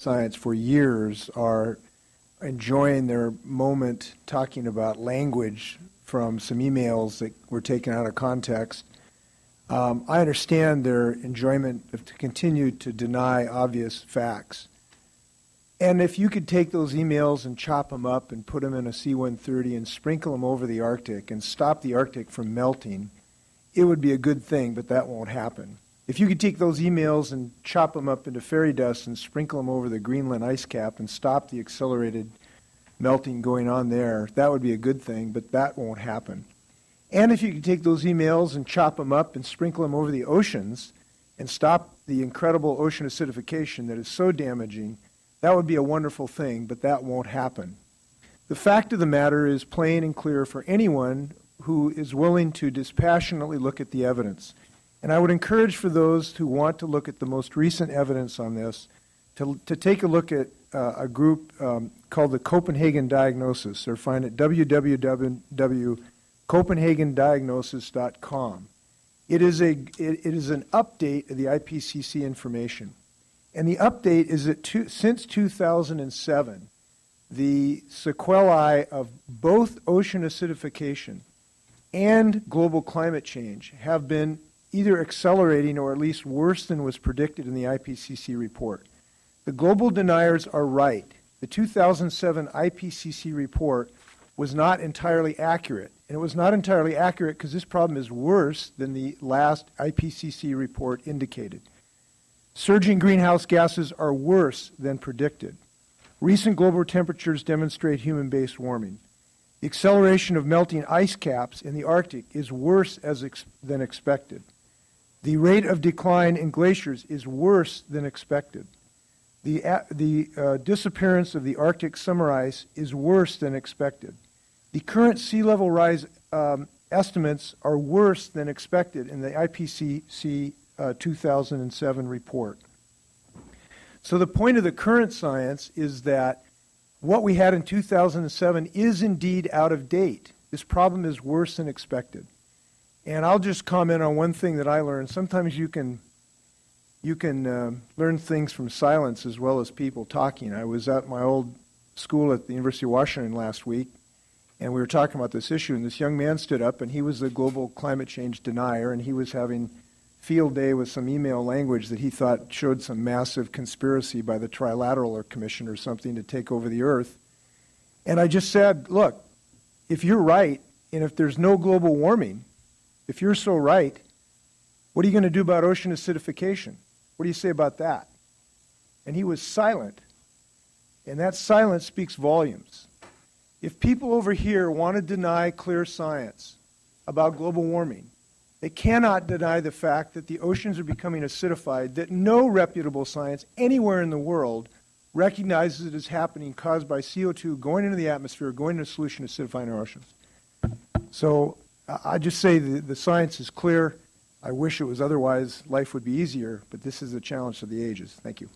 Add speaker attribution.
Speaker 1: science for years are enjoying their moment talking about language from some emails that were taken out of context. I understand their enjoyment to continue to deny obvious facts. And if you could take those emails and chop them up and put them in a C-130 and sprinkle them over the Arctic and stop the Arctic from melting, it would be a good thing, but that won't happen. If you could take those emails and chop them up into fairy dust and sprinkle them over the Greenland ice cap and stop the accelerated melting going on there, that would be a good thing, but that won't happen. And if you could take those emails and chop them up and sprinkle them over the oceans and stop the incredible ocean acidification that is so damaging, that would be a wonderful thing, but that won't happen. The fact of the matter is plain and clear for anyone who is willing to dispassionately look at the evidence. And I would encourage for those who want to look at the most recent evidence on this to take a look at a group called the Copenhagen Diagnosis, or find it www.copenhagendiagnosis.com. It is an update of the IPCC information. And the update is that since 2007, the sequelae of both ocean acidification and global climate change have been either accelerating or at least worse than was predicted in the IPCC report. The global deniers are right. The 2007 IPCC report was not entirely accurate. And it was not entirely accurate because this problem is worse than the last IPCC report indicated. Surging greenhouse gases are worse than predicted. Recent global temperatures demonstrate human-based warming. The acceleration of melting ice caps in the Arctic is worse than expected. The rate of decline in glaciers is worse than expected. The disappearance of the Arctic summer ice is worse than expected. The current sea level rise estimates are worse than expected in the IPCC 2007 report. So the point of the current science is that what we had in 2007 is indeed out of date. This problem is worse than expected. And I'll just comment on one thing that I learned. Sometimes you can learn things from silence as well as people talking. I was at my old school at the University of Washington last week, and we were talking about this issue, and this young man stood up, and he was the global climate change denier, and he was having field day with some email language that he thought showed some massive conspiracy by the Trilateral Commission or something to take over the Earth. And I just said, look, if you're right, and if there's no global warming, if you're so right, what are you going to do about ocean acidification? What do you say about that? And he was silent. And that silence speaks volumes. If people over here want to deny clear science about global warming, they cannot deny the fact that the oceans are becoming acidified, that no reputable science anywhere in the world recognizes it as happening caused by CO2 going into the atmosphere, going into solution acidifying our oceans. So I just say the science is clear. I wish it was otherwise. Life would be easier, but this is a challenge to the ages. Thank you.